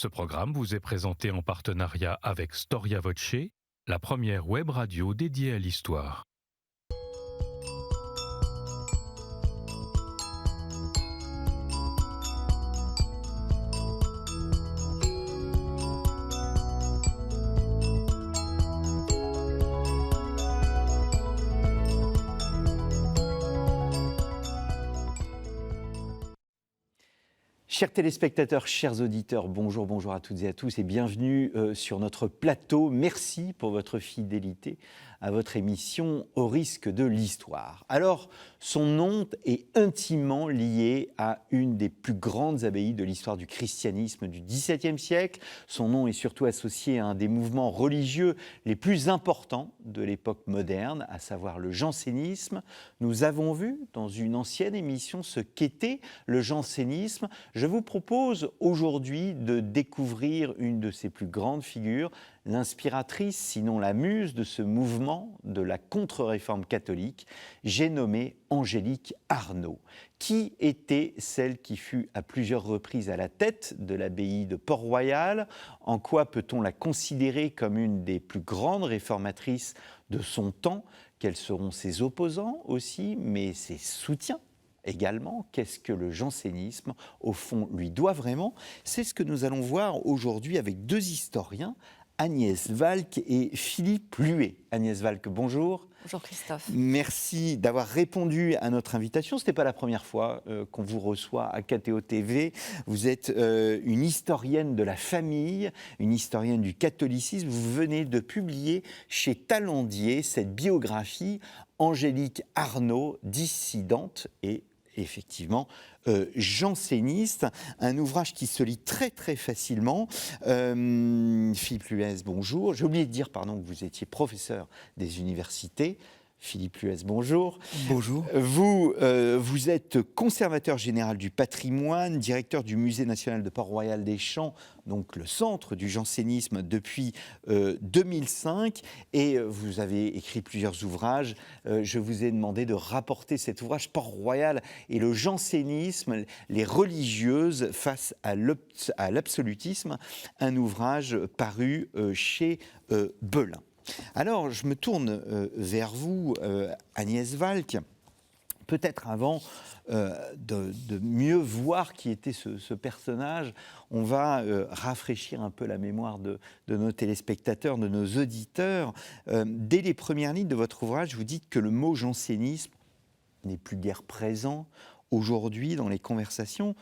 Ce programme vous est présenté en partenariat avec Storia Voce, la première web radio dédiée à l'histoire. Chers téléspectateurs, chers auditeurs, bonjour à toutes et à tous et bienvenue sur notre plateau. Merci pour votre fidélité à votre émission Au risque de l'histoire. Alors, son nom est intimement lié à une des plus grandes abbayes de l'histoire du christianisme du XVIIe siècle. Son nom est surtout associé à un des mouvements religieux les plus importants de l'époque moderne, à savoir le jansénisme. Nous avons vu dans une ancienne émission ce qu'était le jansénisme. Je vous propose aujourd'hui de découvrir une de ses plus grandes figures, l'inspiratrice, sinon la muse de ce mouvement de la contre-réforme catholique. J'ai nommé Angélique Arnauld. Qui était celle qui fut à plusieurs reprises à la tête de l'abbaye de Port-Royal? En quoi peut-on la considérer comme une des plus grandes réformatrices de son temps? Quels seront ses opposants aussi, mais ses soutiens également? Qu'est-ce que le jansénisme, au fond, lui doit vraiment? C'est ce que nous allons voir aujourd'hui avec deux historiens, Agnès Valcke et Philippe Luet. Agnès Valcke, bonjour. Bonjour Christophe. Merci d'avoir répondu à notre invitation. Ce n'était pas la première fois qu'on vous reçoit à KTO TV. Vous êtes une historienne de la famille, une historienne du catholicisme. Vous venez de publier chez Talandier cette biographie Angélique Arnauld, dissidente et effectivement janséniste, un ouvrage qui se lit très très facilement. Philippe Luet, bonjour. J'ai oublié de dire, pardon, que vous étiez professeur des universités. Philippe Luet, bonjour. Bonjour. Vous êtes conservateur général du patrimoine, directeur du Musée national de Port-Royal des Champs, donc le centre du jansénisme depuis 2005, et vous avez écrit plusieurs ouvrages. Je vous ai demandé de rapporter cet ouvrage Port-Royal et le jansénisme, les religieuses face à l'absolutisme, un ouvrage paru chez Belin. Alors, je me tourne vers vous, Agnès Valcke. Peut-être avant de mieux voir qui était ce personnage, on va rafraîchir un peu la mémoire de nos téléspectateurs, de nos auditeurs. Dès les premières lignes de votre ouvrage, vous dites que le mot jansénisme n'est plus guère présent aujourd'hui dans les conversations.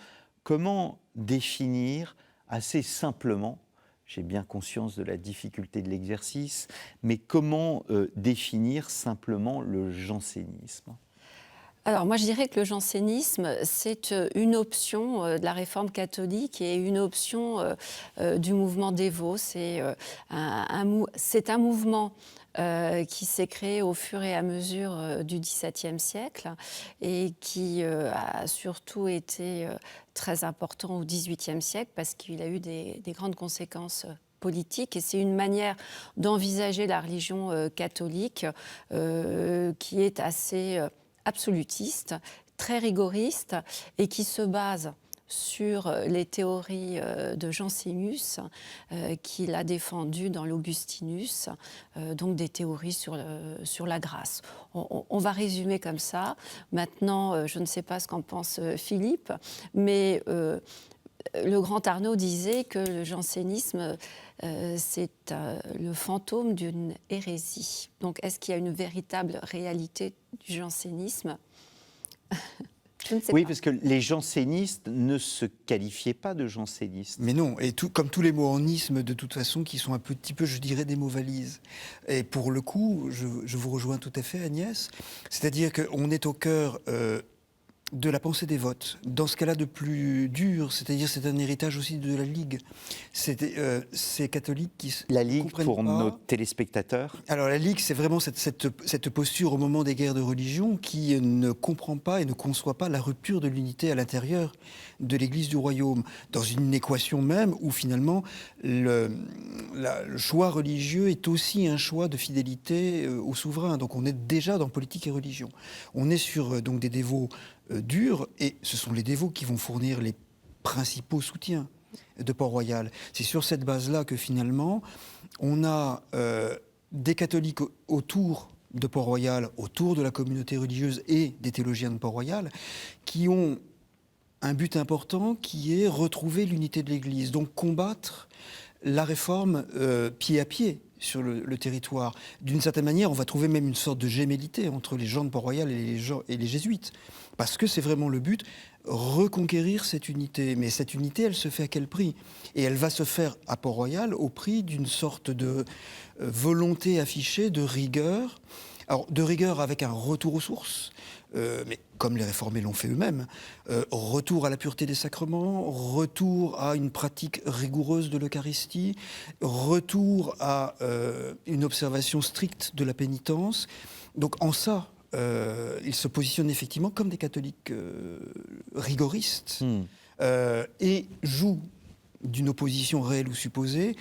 Comment définir assez simplement? J'ai bien conscience de la difficulté de l'exercice, mais comment définir simplement le jansénisme? Alors moi je dirais que le jansénisme c'est une option de la réforme catholique et une option du mouvement dévot. C'est un mouvement qui s'est créé au fur et à mesure du XVIIe siècle et qui a surtout été très important au XVIIIe siècle parce qu'il a eu des grandes conséquences politique, et c'est une manière d'envisager la religion catholique qui est assez absolutiste, très rigoriste et qui se base sur les théories de Jansénus qu'il a défendues dans l'Augustinus, donc des théories sur la grâce. On va résumer comme ça. Maintenant, je ne sais pas ce qu'en pense Philippe, mais le grand Arnauld disait que le jansénisme, c'est le fantôme d'une hérésie. Donc, est-ce qu'il y a une véritable réalité du jansénisme? Je ne sais Oui, pas. parce que les jansénistes ne se qualifiaient pas de jansénistes. Mais non, et comme tous les mots en isme, de toute façon, qui sont un petit peu, je dirais, des mots valises. Et pour le coup, je vous rejoins tout à fait, Agnès. C'est-à-dire qu'on est au cœur de la pensée des votes. Dans ce cas-là de plus dur, c'est-à-dire c'est un héritage aussi de la Ligue. Ces catholiques qui La Ligue, pour pas. nos téléspectateurs. Alors la Ligue, c'est vraiment cette posture au moment des guerres de religion qui ne comprend pas et ne conçoit pas la rupture de l'unité à l'intérieur de l'Église du Royaume, dans une équation même où finalement le choix religieux est aussi un choix de fidélité au souverain. Donc on est déjà dans politique et religion. On est sur donc des dévots durs, et ce sont les dévots qui vont fournir les principaux soutiens. de Port-Royal. C'est sur cette base-là que finalement, on a des catholiques autour de Port-Royal, autour de la communauté religieuse et des théologiens de Port-Royal, qui ont un but important qui est retrouver l'unité de l'Église, donc combattre la réforme pied à pied sur le territoire. D'une certaine manière, on va trouver même une sorte de gémellité entre les gens de Port-Royal et les jésuites, parce que c'est vraiment le but, reconquérir cette unité. Mais cette unité, elle se fait à quel prix? Et elle va se faire à Port-Royal au prix d'une sorte de volonté affichée de rigueur. Alors, de rigueur avec un retour aux sources, mais comme les réformés l'ont fait eux-mêmes, retour à la pureté des sacrements, retour à une pratique rigoureuse de l'Eucharistie, retour à une observation stricte de la pénitence. Donc en ça, ils se positionnent effectivement comme des catholiques rigoristes et jouent d'une opposition réelle ou supposée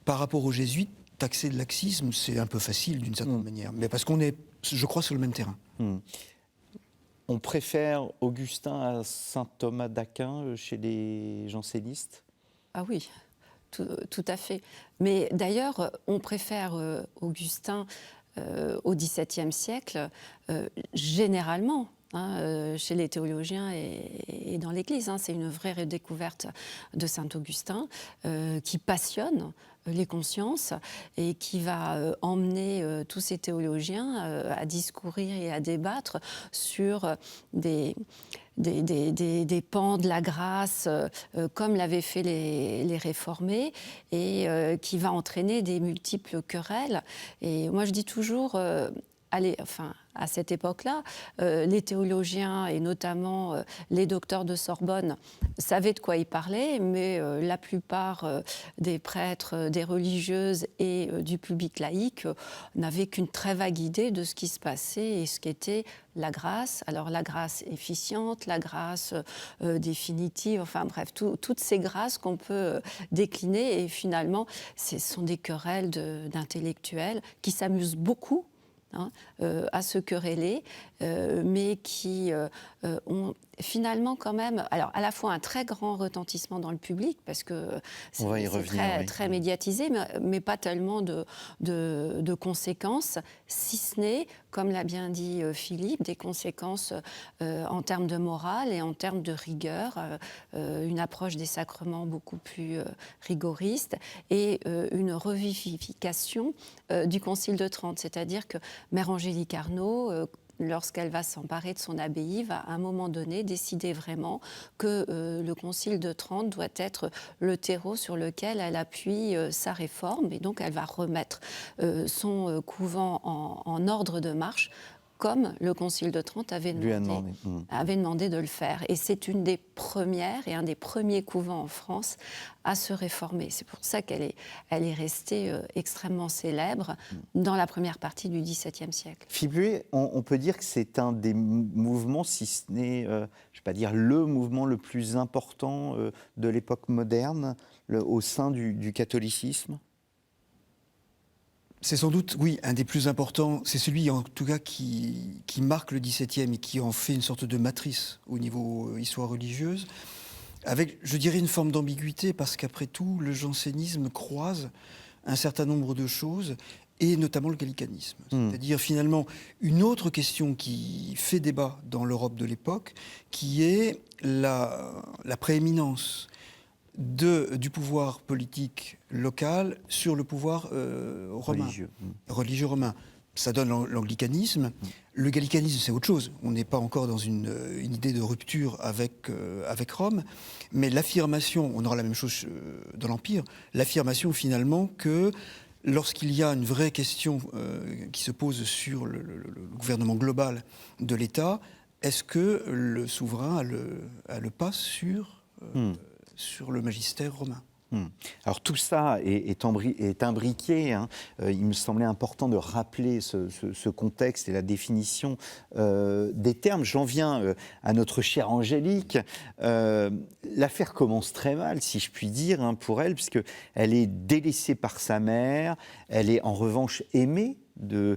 par rapport aux jésuites. Taxer de laxisme, c'est un peu facile d'une certaine manière, mais parce qu'on est, je crois, sur le même terrain. On préfère Augustin à saint Thomas d'Aquin chez les jansénistes? Ah oui, tout à fait. Mais d'ailleurs, on préfère Augustin au XVIIe siècle, généralement. Chez les théologiens et dans l'Église. C'est une vraie redécouverte de saint Augustin qui passionne les consciences et qui va emmener tous ces théologiens à discourir et à débattre sur des pans de la grâce, comme l'avaient fait les réformés, et qui va entraîner des multiples querelles. Et moi, je dis toujours... à cette époque-là, les théologiens et notamment les docteurs de Sorbonne savaient de quoi ils parlaient, mais la plupart des prêtres, des religieuses et du public laïque n'avaient qu'une très vague idée de ce qui se passait et ce qu'était la grâce. Alors la grâce efficiente, la grâce définitive, enfin bref, toutes ces grâces qu'on peut décliner, et finalement, ce sont des querelles d'intellectuels qui s'amusent beaucoup à se quereller, mais qui ont finalement quand même, alors à la fois un très grand retentissement dans le public, parce que c'est très médiatisé, mais pas tellement de conséquences, si ce n'est, comme l'a bien dit Philippe, des conséquences en termes de morale et en termes de rigueur, une approche des sacrements beaucoup plus rigoriste, et une revivification du Concile de Trente, c'est-à-dire que Mère Angélique Arnauld, lorsqu'elle va s'emparer de son abbaye, va à un moment donné décider vraiment que le Concile de Trente doit être le terreau sur lequel elle appuie sa réforme, et donc elle va remettre son couvent en ordre de marche, comme le Concile de Trente avait demandé de le faire. Et c'est une des premières et un des premiers couvents en France à se réformer. C'est pour ça qu'elle est restée extrêmement célèbre dans la première partie du XVIIe siècle. Philippe, on peut dire que c'est un des mouvements, si ce n'est, je ne vais pas dire le mouvement le plus important de l'époque moderne au sein du catholicisme? C'est sans doute, oui, un des plus importants. C'est celui, en tout cas, qui marque le XVIIe et qui en fait une sorte de matrice au niveau histoire religieuse, avec, je dirais, une forme d'ambiguïté, parce qu'après tout, le jansénisme croise un certain nombre de choses, et notamment le gallicanisme. C'est-à-dire, finalement, une autre question qui fait débat dans l'Europe de l'époque, qui est la prééminence du pouvoir politique local sur le pouvoir romain, religieux romain. Ça donne l'anglicanisme. Le gallicanisme, c'est autre chose. On n'est pas encore dans une idée de rupture avec Rome, mais l'affirmation, on aura la même chose dans l'Empire, l'affirmation finalement que lorsqu'il y a une vraie question qui se pose sur le gouvernement global de l'État, est-ce que le souverain a le pas sur le magistère romain? Alors tout ça est imbriqué. Il me semblait important de rappeler ce contexte et la définition des termes. J'en viens à notre chère Angélique. L'affaire commence très mal, si je puis dire, pour elle, puisqu'elle est délaissée par sa mère. Elle est en revanche aimée de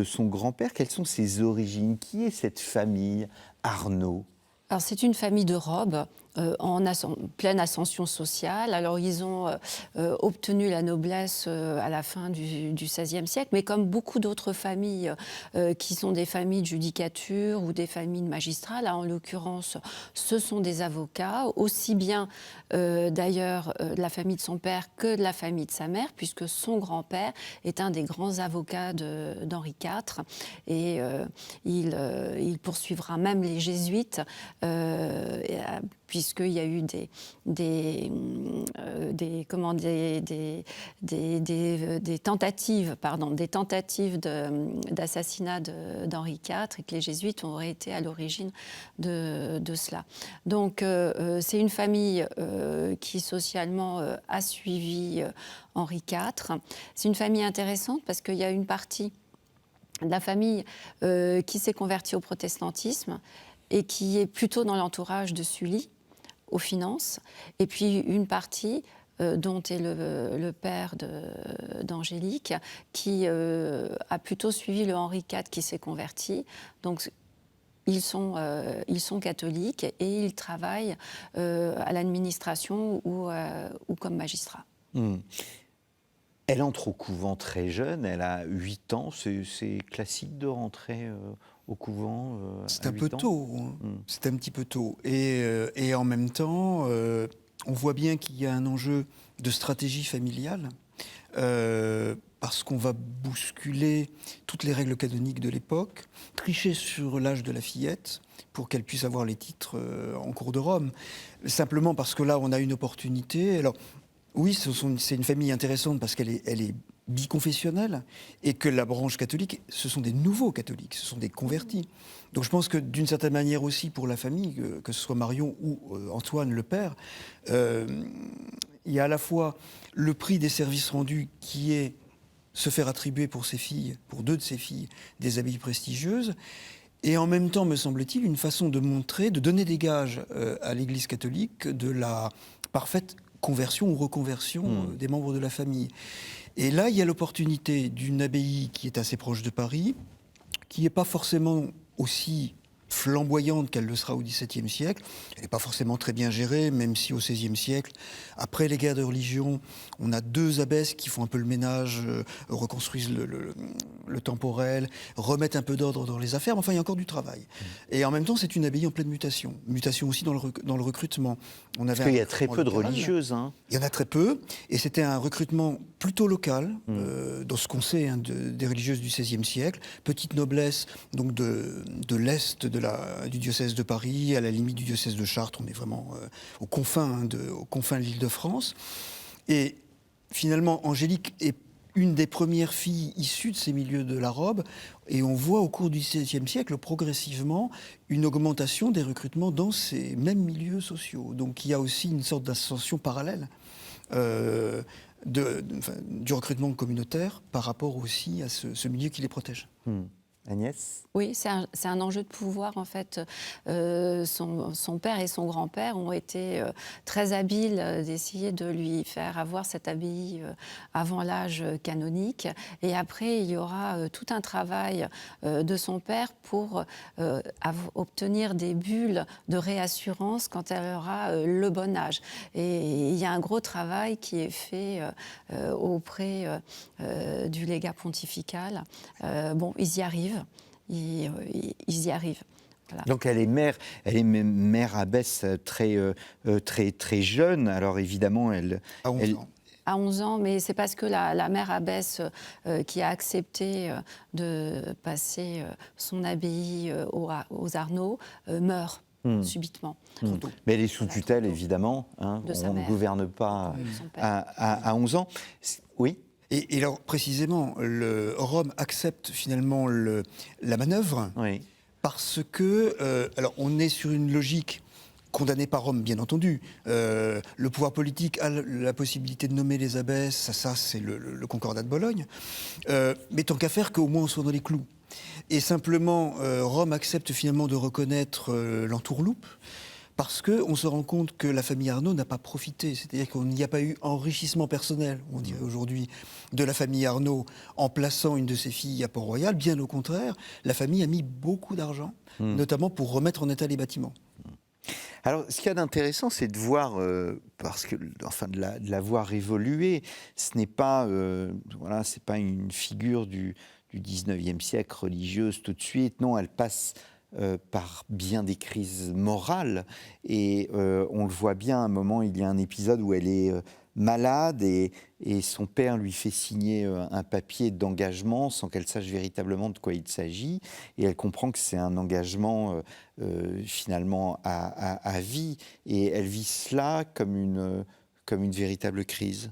son grand-père. Quelles sont ses origines? Qui est cette famille Arnauld? Alors c'est une famille de robes. pleine ascension sociale. Alors, ils ont obtenu la noblesse à la fin du XVIe siècle, mais comme beaucoup d'autres familles qui sont des familles de judicature ou des familles de magistrats, là, en l'occurrence, ce sont des avocats, aussi bien d'ailleurs de la famille de son père que de la famille de sa mère, puisque son grand-père est un des grands avocats d'Henri IV, et il poursuivra même les jésuites, puisqu'il y a eu des tentatives d'assassinat d'Henri IV, et que les jésuites auraient été à l'origine de cela. Donc c'est une famille qui socialement a suivi Henri IV. C'est une famille intéressante parce qu'il y a une partie de la famille qui s'est convertie au protestantisme et qui est plutôt dans l'entourage de Sully, aux finances, et puis une partie dont est le père d'Angélique, qui a plutôt suivi le Henri IV qui s'est converti. Donc ils sont catholiques et ils travaillent à l'administration ou comme magistrats. Elle entre au couvent très jeune, elle a 8 ans, c'est classique de rentrer au couvent C'est à un 8 peu ans. tôt, hein. C'est un petit peu tôt. Et en même temps, on voit bien qu'il y a un enjeu de stratégie familiale, parce qu'on va bousculer toutes les règles canoniques de l'époque, tricher sur l'âge de la fillette pour qu'elle puisse avoir les titres en cours de Rome. Simplement parce que là, on a une opportunité. Alors, oui, c'est une famille intéressante parce qu'elle est biconfessionnelle, et que la branche catholique, ce sont des nouveaux catholiques, ce sont des convertis. Donc je pense que d'une certaine manière aussi pour la famille, que ce soit Marion ou Antoine le père, il y a à la fois le prix des services rendus qui est se faire attribuer pour ses filles, pour 2 de ses filles, des abbayes prestigieuses, et en même temps, me semble-t-il, une façon de montrer, de donner des gages à l'Église catholique de la parfaite conversion ou reconversion des membres de la famille. Et là, il y a l'opportunité d'une abbaye qui est assez proche de Paris, qui n'est pas forcément aussi flamboyante qu'elle le sera au XVIIe siècle. Elle n'est pas forcément très bien gérée, même si au XVIe siècle, après les guerres de religion, on a 2 abbesses qui font un peu le ménage, reconstruisent le temporel, remettent un peu d'ordre dans les affaires, mais enfin, il y a encore du travail. Et en même temps, c'est une abbaye en pleine mutation. Mutation aussi dans le recrutement. Parce qu'il y a très peu de religieuses. Hein. Il y en a très peu, et c'était un recrutement plutôt local, dans ce qu'on sait des religieuses du XVIe siècle, petite noblesse, donc de l'Est du diocèse de Paris, à la limite du diocèse de Chartres. On est vraiment aux confins de l'Île-de-France. Et finalement, Angélique est une des premières filles issues de ces milieux de la robe, et on voit au cours du XVIIe siècle progressivement une augmentation des recrutements dans ces mêmes milieux sociaux. Donc il y a aussi une sorte d'ascension parallèle du recrutement communautaire par rapport aussi à ce milieu qui les protège. Agnès ? Oui, c'est un enjeu de pouvoir, en fait. Son père et son grand-père ont été très habiles d'essayer de lui faire avoir cette abbaye avant l'âge canonique. Et après, il y aura tout un travail de son père pour obtenir des bulles de réassurance quand elle aura le bon âge. Et il y a un gros travail qui est fait auprès du légat pontifical. Bon, ils y arrivent. Ils y arrivent. Voilà. Donc elle est mère abbesse très jeune. Alors évidemment, À 11 ans. À 11 ans, mais c'est parce que la mère abbesse qui a accepté de passer son abbaye aux Arnaud meurt subitement. Mais elle est sous tutelle, évidemment. Hein. On ne gouverne pas à 11 ans. Oui. Et alors, précisément, Rome accepte finalement la manœuvre, Oui. parce que, alors, on est sur une logique condamnée par Rome, bien entendu. Le pouvoir politique a la possibilité de nommer les abbesses, ça c'est le Concordat de Bologne. Mais tant qu'à faire, qu'au moins on soit dans les clous. Et simplement, Rome accepte finalement de reconnaître l'entourloupe, parce qu'on se rend compte que la famille Arnaud n'a pas profité. C'est-à-dire qu'il n'y a pas eu enrichissement personnel, on dirait aujourd'hui, de la famille Arnaud en plaçant une de ses filles à Port-Royal. Bien au contraire, la famille a mis beaucoup d'argent, notamment pour remettre en état les bâtiments. Alors, ce qu'il y a d'intéressant, c'est de voir, parce que, enfin, de la voir évoluer. Ce n'est pas, voilà, c'est pas une figure du 19e siècle religieuse tout de suite. Non, elle passe par bien des crises morales. Et on le voit bien, à un moment, il y a un épisode où elle est malade et son père lui fait signer un papier d'engagement sans qu'elle sache véritablement de quoi il s'agit. Et elle comprend que c'est un engagement finalement à vie. Et elle vit cela comme une véritable crise.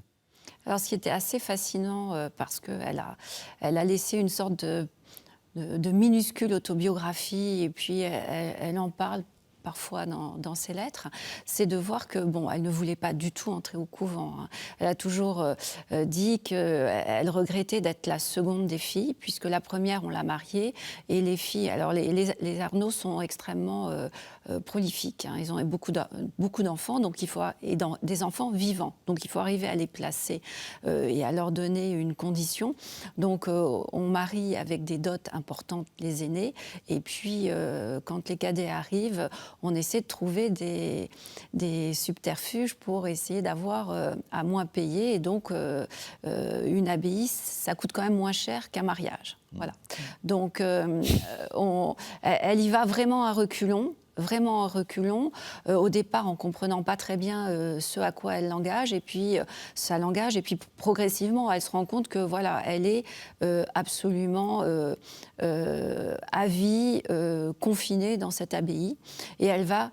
Alors, ce qui était assez fascinant, parce qu'elle a laissé une sorte de minuscule autobiographie, et puis elle en parle parfois dans ses lettres, c'est de voir que, bon, elle ne voulait pas du tout entrer au couvent. Hein. Elle a toujours dit qu'elle regrettait d'être la seconde des filles, puisque la première, on l'a mariée, et les filles, alors les Arnaud sont extrêmement prolifiques. Hein. Ils ont beaucoup d'enfants, donc des enfants vivants. Donc il faut arriver à les placer et à leur donner une condition. Donc on marie avec des dots importantes les aînés, et puis quand les cadets arrivent, on essaie de trouver des subterfuges pour essayer d'avoir à moins payer. Et donc, une abbaye, ça coûte quand même moins cher qu'un mariage. Voilà. Donc, elle y va vraiment à reculons. Vraiment en reculons, au départ en comprenant pas très bien ce à quoi elle l'engage, et puis ça l'engage, et puis progressivement elle se rend compte que voilà, elle est absolument à vie confinée dans cette abbaye, et elle va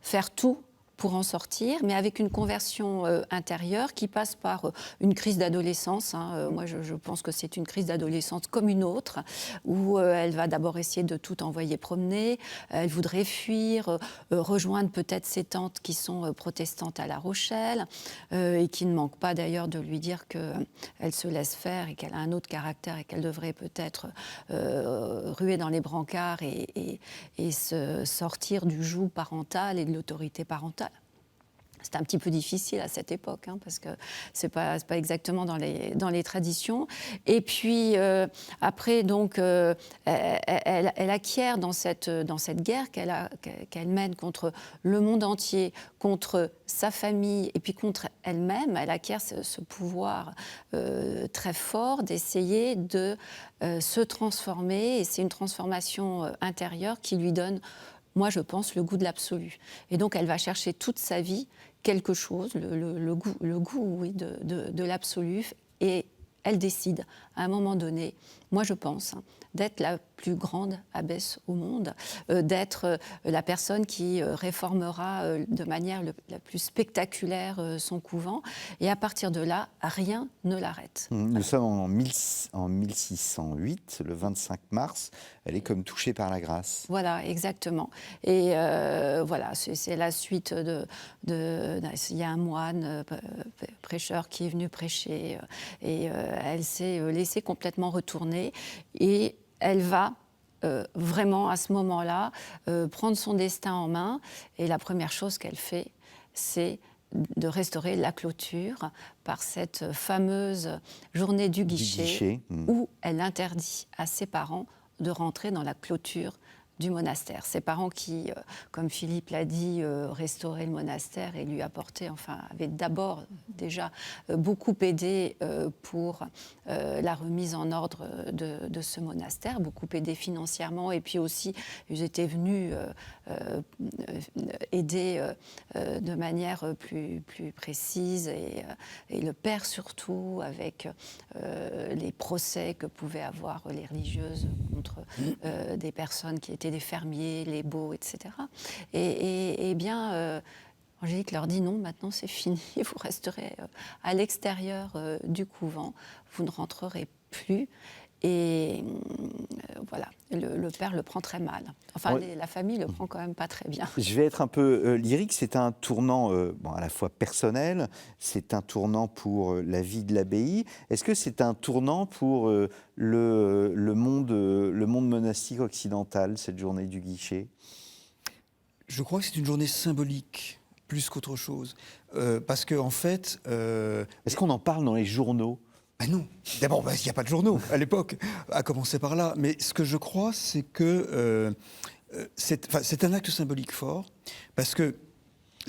faire tout pour en sortir, mais avec une conversion intérieure qui passe par une crise d'adolescence. Hein. Moi, je pense que c'est une crise d'adolescence comme une autre, où elle va d'abord essayer de tout envoyer promener, elle voudrait fuir, rejoindre peut-être ses tantes qui sont protestantes à La Rochelle, et qui ne manquent pas d'ailleurs de lui dire qu'elle se laisse faire et qu'elle a un autre caractère et qu'elle devrait peut-être ruer dans les brancards et se sortir du joug parental et de l'autorité parentale. C'est un petit peu difficile à cette époque, hein, parce que c'est pas exactement dans les traditions. Et puis après, donc, elle acquiert dans cette guerre qu'elle mène contre le monde entier, contre sa famille et puis contre elle-même. Elle acquiert ce pouvoir très fort d'essayer de se transformer. Et c'est une transformation intérieure qui lui donne, moi, je pense, le goût de l'absolu. Et donc, elle va chercher toute sa vie quelque chose, le goût oui, de l'absolu. Et elle décide, à un moment donné, moi, je pense, d'être la plus grande abbesse au monde, d'être la personne qui réformera de manière la plus spectaculaire son couvent. Et à partir de là, rien ne l'arrête. Nous sommes en 1608, le 25 mars. Elle est comme touchée par la grâce. Voilà, exactement. Et voilà, c'est la suite il y a un moine prêcheur qui est venu prêcher et elle s'est laissée complètement retourner. Et elle va vraiment, à ce moment-là, prendre son destin en main. Et la première chose qu'elle fait, c'est de restaurer la clôture par cette fameuse journée du guichet. Où elle interdit à ses parents de rentrer dans la clôture du monastère. Ses parents qui, comme Philippe l'a dit, restauraient le monastère et lui apportaient, enfin, avaient d'abord déjà beaucoup aidé pour la remise en ordre de ce monastère, beaucoup aidé financièrement, et puis aussi ils étaient venus aider de manière plus précise, et le père surtout, avec les procès que pouvaient avoir les religieuses contre des personnes qui étaient des fermiers, les beaux, etc. Et bien, Angélique leur dit non, maintenant c'est fini, vous resterez à l'extérieur du couvent, vous ne rentrerez plus. Et voilà, le père le prend très mal. Enfin, Ouais. La famille le prend quand même pas très bien. Je vais être un peu lyrique, c'est un tournant à la fois personnel, c'est un tournant pour la vie de l'abbaye. Est-ce que c'est un tournant pour le monde monastique occidental, cette journée du guichet ? Je crois que c'est une journée symbolique, plus qu'autre chose. Parce qu'en fait... Est-ce qu'on en parle dans les journaux ? Ben non. D'abord, il n'y a pas de journaux à l'époque, à commencer par là. Mais ce que je crois, c'est que c'est un acte symbolique fort, parce que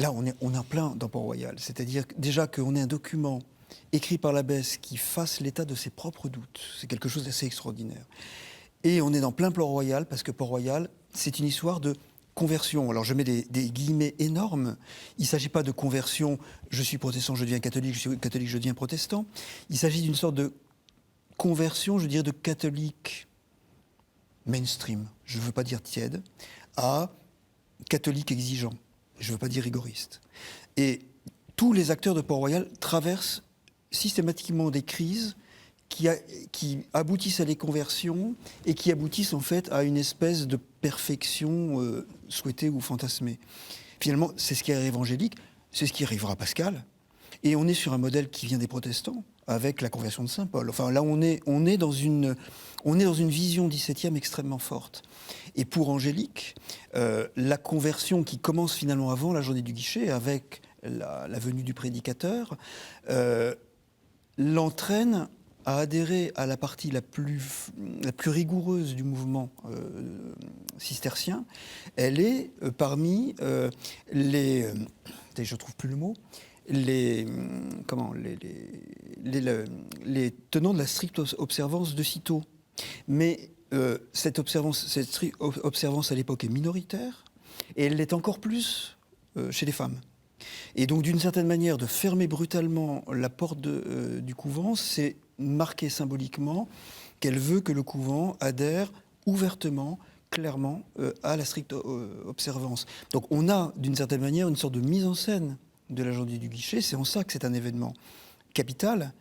Là, on est en plein dans Port-Royal. C'est-à-dire déjà qu'on ait un document écrit par l'abbesse qui fasse l'état de ses propres doutes. C'est quelque chose d'assez extraordinaire. Et on est dans plein Port-Royal, parce que Port-Royal, c'est une histoire de conversion. Alors je mets des guillemets énormes. Il ne s'agit pas de conversion, je suis protestant, je deviens catholique, je suis catholique, je deviens protestant. Il s'agit d'une sorte de conversion, je dirais, de catholique mainstream, je ne veux pas dire tiède, à catholique exigeant, je ne veux pas dire rigoriste. Et tous les acteurs de Port-Royal traversent systématiquement des crises qui aboutissent à des conversions et qui aboutissent en fait à une espèce de perfection souhaitée ou fantasmée. Finalement, c'est ce qui arrive évangélique, c'est ce qui arrivera à Pascal. Et on est sur un modèle qui vient des protestants, avec la conversion de Saint Paul. Enfin, là, on est dans une vision 17e extrêmement forte. Et pour Angélique, la conversion qui commence finalement avant la journée du guichet, avec la venue du prédicateur, l'entraîne à adhérer à la partie la plus rigoureuse du mouvement cistercien. Elle est parmi les... je ne trouve plus le mot. Les tenants de la stricte observance de Cîteaux. Mais cette stricte observance à l'époque est minoritaire, et elle l'est encore plus chez les femmes. Et donc, d'une certaine manière, de fermer brutalement la porte du couvent, c'est marquer symboliquement qu'elle veut que le couvent adhère ouvertement, clairement, à la stricte observance. Donc on a, d'une certaine manière, une sorte de mise en scène de la journée du guichet. C'est en ça que c'est un événement capital.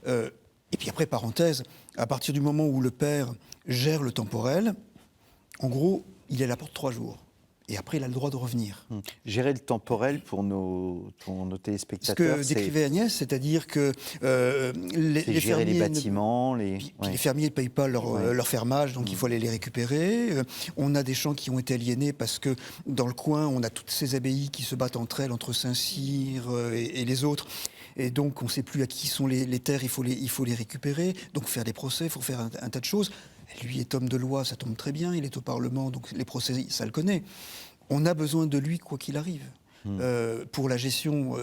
Et puis après, parenthèse, à partir du moment où le père gère le temporel, en gros, il est là pour 3 jours. Et après, il a le droit de revenir. Gérer le temporel pour nos téléspectateurs. Ce que décrivait Agnès, c'est-à-dire que les gérer fermiers... les bâtiments... Puis les fermiers ne payent pas leur fermage, donc il faut aller les récupérer. On a des champs qui ont été aliénés parce que dans le coin, on a toutes ces abbayes qui se battent entre elles, entre Saint-Cyr et les autres. Et donc, on ne sait plus à qui sont les terres, il faut les récupérer. Donc, faire des procès, il faut faire un tas de choses. Lui est homme de loi, ça tombe très bien, il est au Parlement, donc les procès, ça le connaît. On a besoin de lui, quoi qu'il arrive, pour la gestion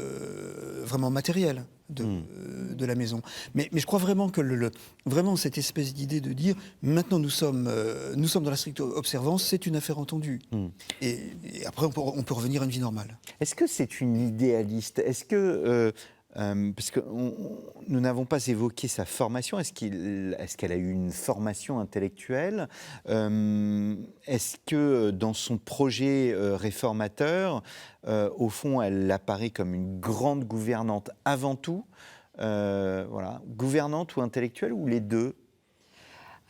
vraiment matérielle de la maison. Mais je crois vraiment que vraiment cette espèce d'idée de dire, maintenant nous sommes dans la stricte observance, c'est une affaire entendue. Et après, on peut revenir à une vie normale. Est-ce que c'est une idéaliste ? Est-ce que... parce que nous n'avons pas évoqué sa formation. Est-ce qu'elle a eu une formation intellectuelle ? Est-ce que dans son projet réformateur, au fond, elle apparaît comme une grande gouvernante avant tout, gouvernante ou intellectuelle, ou les deux ?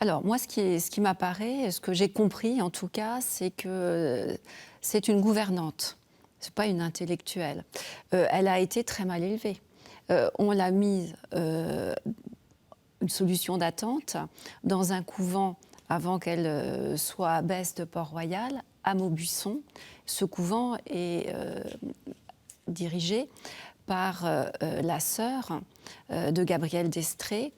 Alors, moi, ce qui m'apparaît, ce que j'ai compris en tout cas, c'est que c'est une gouvernante, ce n'est pas une intellectuelle. Elle a été très mal élevée. On l'a mise, une solution d'attente, dans un couvent avant qu'elle soit abbesse de Port-Royal, à Maubuisson. Ce couvent est dirigé par la sœur de Gabrielle d'Estrées,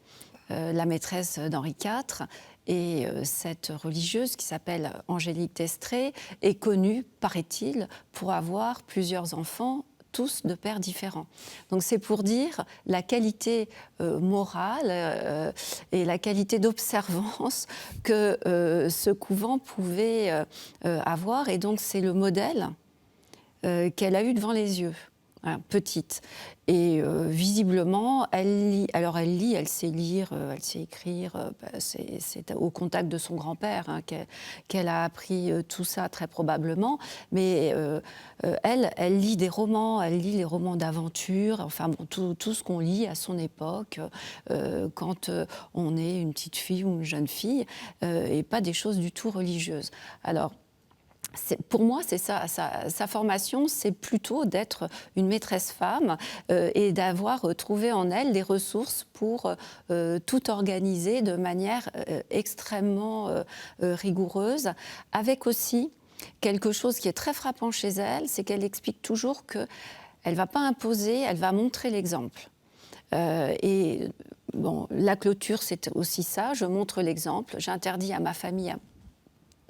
la maîtresse d'Henri IV. Et cette religieuse, qui s'appelle Angélique d'Estrées, est connue, paraît-il, pour avoir plusieurs enfants, tous de pères différents. Donc c'est pour dire la qualité morale et la qualité d'observance que ce couvent pouvait avoir. Et donc c'est le modèle qu'elle a eu devant les yeux, petite. Et visiblement, elle lit. Alors elle lit, elle sait lire, elle sait écrire. C'est au contact de son grand-père qu'elle a appris tout ça, très probablement. Mais elle lit des romans, elle lit les romans d'aventure, enfin bon, tout ce qu'on lit à son époque, quand on est une petite fille ou une jeune fille, et pas des choses du tout religieuses. Alors, pour moi, c'est ça. Sa formation, c'est plutôt d'être une maîtresse femme et d'avoir trouvé en elle les ressources pour tout organiser de manière extrêmement rigoureuse, avec aussi quelque chose qui est très frappant chez elle, c'est qu'elle explique toujours qu'elle ne va pas imposer, elle va montrer l'exemple. Et bon, la clôture, c'est aussi ça. Je montre l'exemple. J'interdis à ma famille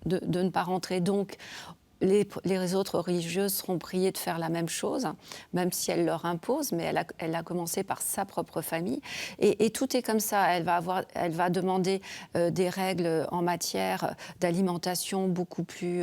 de ne pas rentrer. Donc, les autres religieuses seront priées de faire la même chose, même si elle leur impose, mais elle a commencé par sa propre famille. Et tout est comme ça. Elle va demander des règles en matière d'alimentation beaucoup plus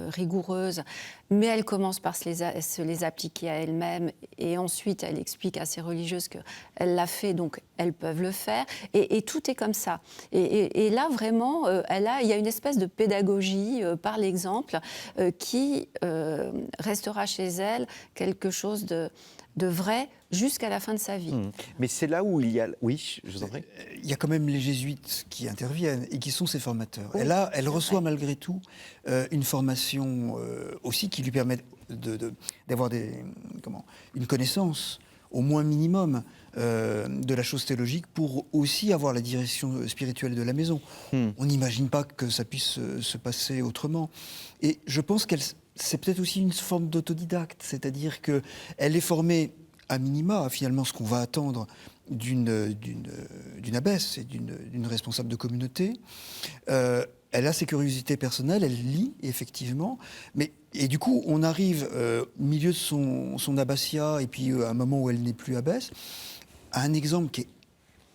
rigoureuses, mais elle commence par se les appliquer à elle-même, et ensuite elle explique à ses religieuses qu'elle l'a fait, donc elles peuvent le faire. Et tout est comme ça. Et là, vraiment, il y a une espèce de pédagogie par l'exemple qui restera chez elle quelque chose de vrai jusqu'à la fin de sa vie. Mais c'est là où il y a... Oui, je vous en prie. Il y a quand même les jésuites qui interviennent et qui sont ses formateurs. Oui, Et là, elle reçoit vrai. malgré tout une formation aussi qui lui permet d'avoir une connaissance au moins minimum de la chose théologique pour aussi avoir la direction spirituelle de la maison. On n'imagine pas que ça puisse se passer autrement. Et je pense c'est peut-être aussi une forme d'autodidacte, c'est-à-dire qu'elle est formée à minima, finalement, ce qu'on va attendre d'une abbesse et d'une responsable de communauté. Elle a ses curiosités personnelles, elle lit, effectivement, et du coup, on arrive au milieu de son abbatiat, et puis à un moment où elle n'est plus abbesse, à un exemple qui est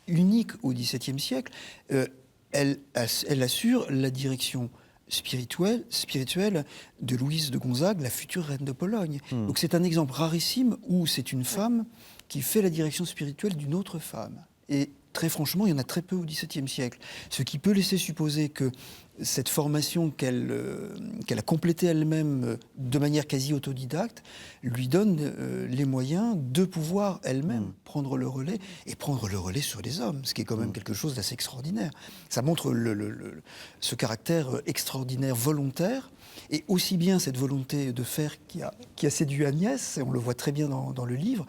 unique au XVIIe siècle. Elle assure la direction spirituelle de Louise de Gonzague, la future reine de Pologne. Donc c'est un exemple rarissime où c'est une femme qui fait la direction spirituelle d'une autre femme. Et très franchement, il y en a très peu au XVIIe siècle. Ce qui peut laisser supposer que cette formation qu'elle a complétée elle-même de manière quasi autodidacte lui donne les moyens de pouvoir elle-même prendre le relais, et prendre le relais sur les hommes, ce qui est quand même quelque chose d'assez extraordinaire. Ça montre ce caractère extraordinaire volontaire, et aussi bien cette volonté de faire qui a séduit Agnès, et on le voit très bien dans le livre,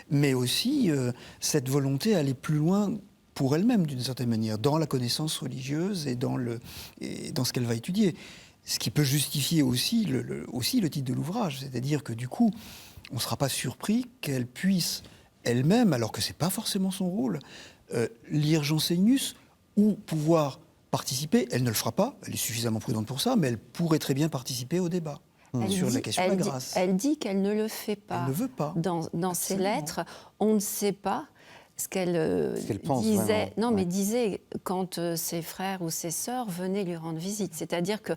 mais aussi cette volonté à aller plus loin pour elle-même, d'une certaine manière, dans la connaissance religieuse et dans ce qu'elle va étudier. Ce qui peut justifier aussi le titre de l'ouvrage, c'est-à-dire que du coup, on ne sera pas surpris qu'elle puisse elle-même, alors que ce n'est pas forcément son rôle, lire Jansénius ou pouvoir participer. Elle ne le fera pas, elle est suffisamment prudente pour ça, mais elle pourrait très bien participer au débat sur la question de la grâce. Elle dit qu'elle ne le fait pas. Elle ne veut pas. Dans ses lettres, on ne sait pas ce qu'elle disait. Vraiment. Mais disait quand ses frères ou ses sœurs venaient lui rendre visite. C'est-à-dire que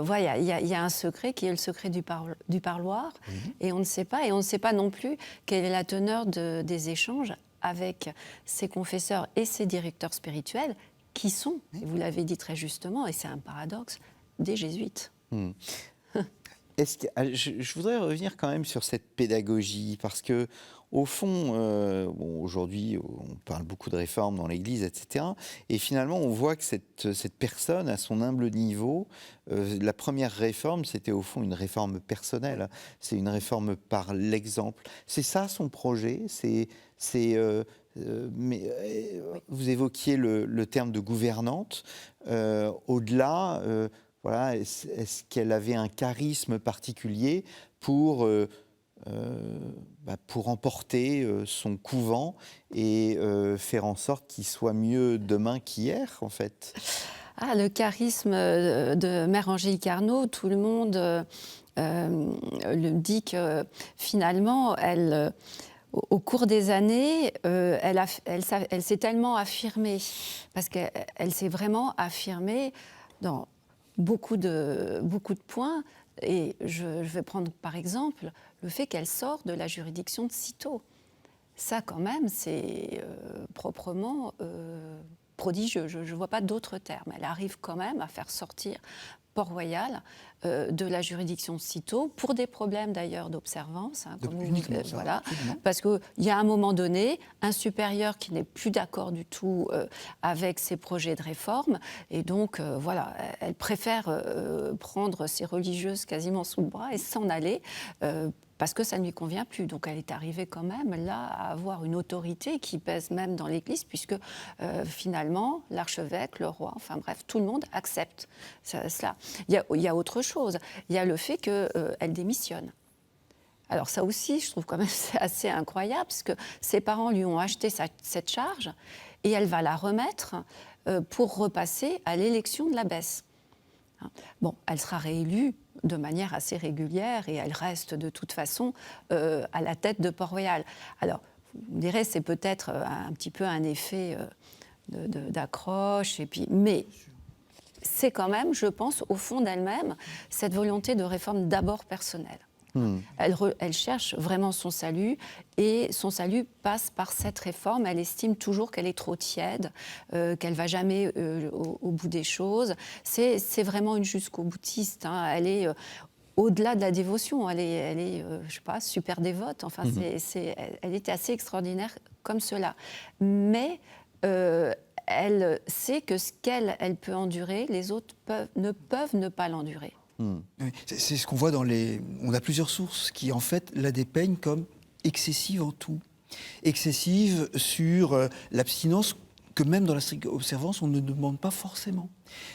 voilà, il y a un secret qui est le secret du parloir, et on ne sait pas, et on ne sait pas non plus quelle est la teneur des échanges avec ses confesseurs et ses directeurs spirituels, qui sont, et vous l'avez dit très justement, et c'est un paradoxe, des jésuites. Je voudrais revenir quand même sur cette pédagogie, parce que au fond, aujourd'hui, on parle beaucoup de réformes dans l'Église, etc. Et finalement, on voit que cette personne, à son humble niveau, la première réforme, c'était au fond une réforme personnelle. C'est une réforme par l'exemple. C'est ça son projet. Vous évoquiez le terme de gouvernante. Au-delà, voilà, est-ce qu'elle avait un charisme particulier pour emporter son couvent et faire en sorte qu'il soit mieux demain qu'hier, en fait? Le charisme de Mère Angélique Arnauld, tout le monde le dit que finalement, au cours des années, elle s'est tellement affirmée, parce qu'elle s'est vraiment affirmée dans beaucoup de points. Et je vais prendre par exemple le fait qu'elle sort de la juridiction de Cîteaux. Ça, quand même, c'est proprement prodigieux. Je ne vois pas d'autres termes. Elle arrive quand même à faire sortir Port-Royal de la juridiction de Cîteaux, pour des problèmes d'ailleurs d'observance. Voilà. Parce qu'il y a un moment donné, un supérieur qui n'est plus d'accord du tout avec ses projets de réforme, et donc voilà, elle préfère prendre ses religieuses quasiment sous le bras et s'en aller, parce que ça ne lui convient plus. Donc elle est arrivée quand même là à avoir une autorité qui pèse même dans l'Église, puisque finalement l'archevêque, le roi, enfin bref, tout le monde accepte cela. Il y a autre chose, il y a le fait qu'elle démissionne. Alors ça aussi, je trouve quand même c'est assez incroyable, parce que ses parents lui ont acheté cette charge, et elle va la remettre pour repasser à l'élection de l'abbesse. Bon, elle sera réélue de manière assez régulière et elle reste de toute façon à la tête de Port-Royal. Alors, vous me direz, c'est peut-être un petit peu un effet d'accroche, mais c'est quand même, je pense, au fond d'elle-même, cette volonté de réforme d'abord personnelle. Elle cherche vraiment son salut et son salut passe par cette réforme. Elle estime toujours qu'elle est trop tiède, qu'elle ne va jamais au bout des choses. C'est vraiment une jusqu'au-boutiste. Hein. Elle est au-delà de la dévotion. Elle est je sais pas, super dévote. Enfin, elle était assez extraordinaire comme cela. Mais elle sait que ce qu'elle peut endurer, les autres ne peuvent ne pas l'endurer. Oui, c'est ce qu'on voit On a plusieurs sources qui, en fait, la dépeignent comme excessive en tout. Excessive sur l'abstinence que même dans la stricte observance, on ne demande pas forcément.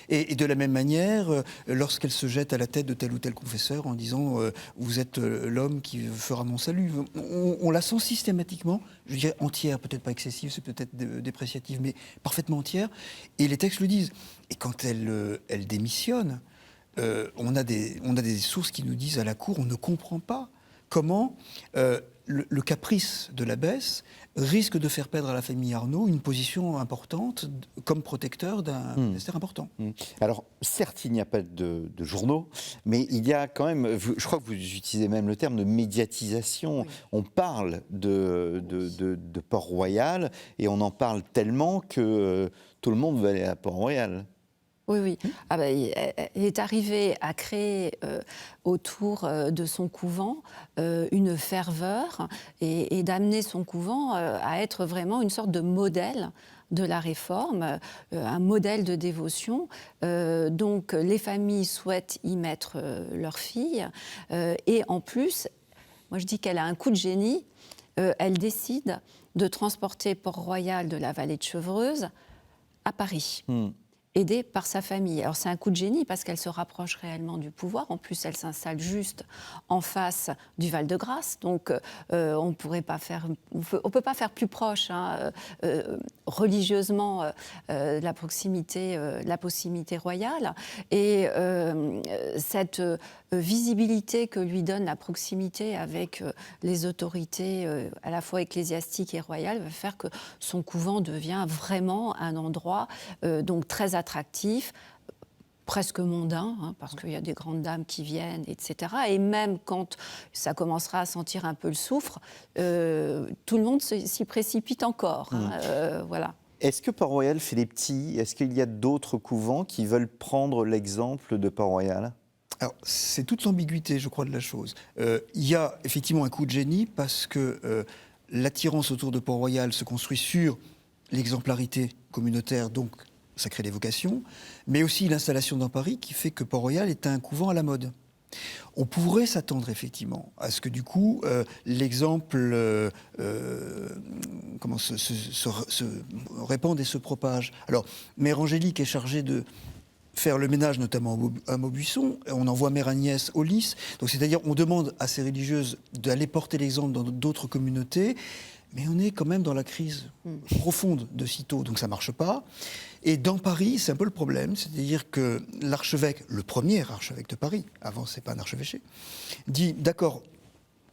Et de la même manière, lorsqu'elle se jette à la tête de tel ou tel confesseur en disant « vous êtes l'homme qui fera mon salut », on la sent systématiquement, je dirais entière, peut-être pas excessive, c'est peut-être dépréciative, mais parfaitement entière. Et les textes le disent. Et quand elle démissionne, on a des sources qui nous disent à la cour, on ne comprend pas comment le caprice de l'abbesse risque de faire perdre à la famille Arnauld une position importante comme protecteur d'un ministère important. Alors, certes, il n'y a pas de journaux, mais il y a quand même, je crois que vous utilisez même le terme de médiatisation. Oui. On parle de Port-Royal et on en parle tellement que tout le monde veut aller à Port-Royal. Oui. Elle est arrivée à créer autour de son couvent une ferveur et d'amener son couvent à être vraiment une sorte de modèle de la réforme, un modèle de dévotion. Donc les familles souhaitent y mettre leurs filles. Et en plus, moi je dis qu'elle a un coup de génie. Elle décide de transporter Port-Royal de la vallée de Chevreuse à Paris. Aidée par sa famille. Alors c'est un coup de génie parce qu'elle se rapproche réellement du pouvoir. En plus, elle s'installe juste en face du Val-de-Grâce. Donc on peut pas faire plus proche religieusement la proximité royale. Et cette visibilité que lui donne la proximité avec les autorités à la fois ecclésiastiques et royales va faire que son couvent devient vraiment un endroit donc très attractif, presque mondain, parce qu'il y a des grandes dames qui viennent, etc. Et même quand ça commencera à sentir un peu le soufre, tout le monde s'y précipite encore. Voilà. Est-ce que Port-Royal fait des petits ? Est-ce qu'il y a d'autres couvents qui veulent prendre l'exemple de Port-Royal ? Alors, c'est toute l'ambiguïté, je crois, de la chose. Il y a effectivement un coup de génie parce que l'attirance autour de Port-Royal se construit sur l'exemplarité communautaire, donc ça crée des vocations, mais aussi l'installation dans Paris qui fait que Port-Royal est un couvent à la mode. On pourrait s'attendre effectivement à ce que du coup l'exemple se répande et se propage. Alors, Mère Angélique est chargée de faire le ménage, notamment à Maubuisson. On envoie Mère Agnès au Lys. Donc, c'est-à-dire, on demande à ces religieuses d'aller porter l'exemple dans d'autres communautés, mais on est quand même dans la crise profonde de Cîteaux, donc ça ne marche pas. Et dans Paris, c'est un peu le problème, c'est-à-dire que l'archevêque, le premier archevêque de Paris, avant c'est pas un archevêché, dit d'accord,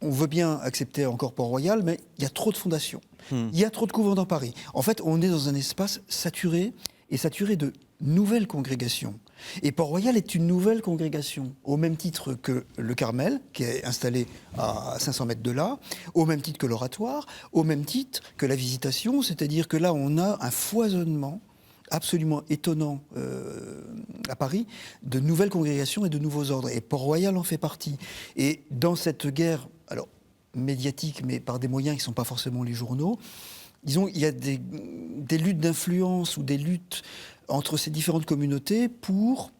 on veut bien accepter encore Port-Royal, mais il y a trop de fondations, il y a trop de couvents dans Paris. En fait, on est dans un espace saturé de nouvelles congrégations. Et Port-Royal est une nouvelle congrégation, au même titre que le Carmel, qui est installé à 500 mètres de là, au même titre que l'Oratoire, au même titre que la Visitation, c'est-à-dire que là, on a un foisonnement absolument étonnant à Paris, de nouvelles congrégations et de nouveaux ordres. Et Port-Royal en fait partie. Et dans cette guerre, alors médiatique, mais par des moyens qui ne sont pas forcément les journaux, disons, il y a des luttes d'influence ou des luttes entre ces différentes communautés pour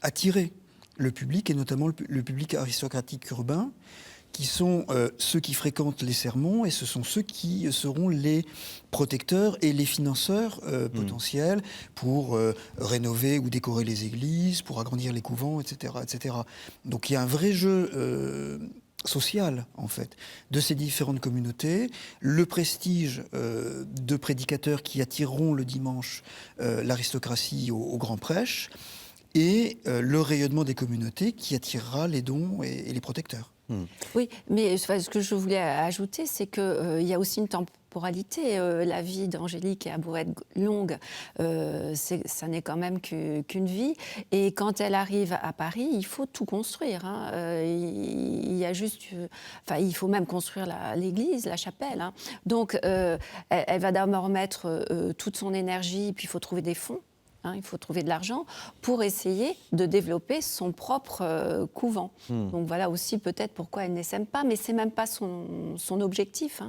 attirer le public, et notamment le public aristocratique urbain, qui sont ceux qui fréquentent les sermons, et ce sont ceux qui seront les protecteurs et les financeurs potentiels pour rénover ou décorer les églises, pour agrandir les couvents, etc., etc. Donc il y a un vrai jeu social, en fait, de ces différentes communautés, le prestige de prédicateurs qui attireront le dimanche l'aristocratie au grand prêche, et le rayonnement des communautés qui attirera les dons et les protecteurs. Oui, mais ce que je voulais ajouter, c'est qu'il y a aussi une temporalité. La vie d'Angélique a beau être longue, ça n'est quand même qu'une vie. Et quand elle arrive à Paris, il faut tout construire. Il y a juste, il faut même construire l'église, la chapelle. Donc, elle va d'abord mettre toute son énergie, puis il faut trouver des fonds. Il faut trouver de l'argent pour essayer de développer son propre couvent. Donc voilà aussi peut-être pourquoi elle n'essaime pas, mais c'est même pas son objectif.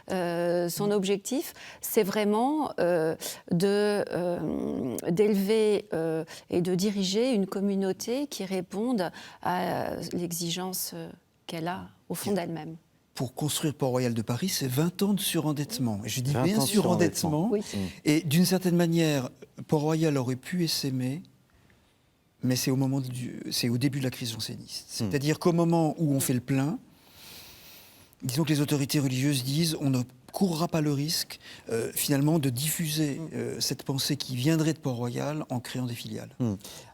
Son objectif, c'est vraiment d'élever et de diriger une communauté qui réponde à l'exigence qu'elle a au fond d'elle-même. Pour construire Port-Royal de Paris, c'est 20 ans de surendettement. Et je dis 20 bien ans de surendettement. Oui. Et d'une certaine manière, Port-Royal aurait pu s'aimer, mais c'est au début de la crise janséniste. C'est-à-dire qu'au moment où on fait le plein, disons que les autorités religieuses disent on ne courra pas le risque, finalement, de diffuser cette pensée qui viendrait de Port-Royal en créant des filiales.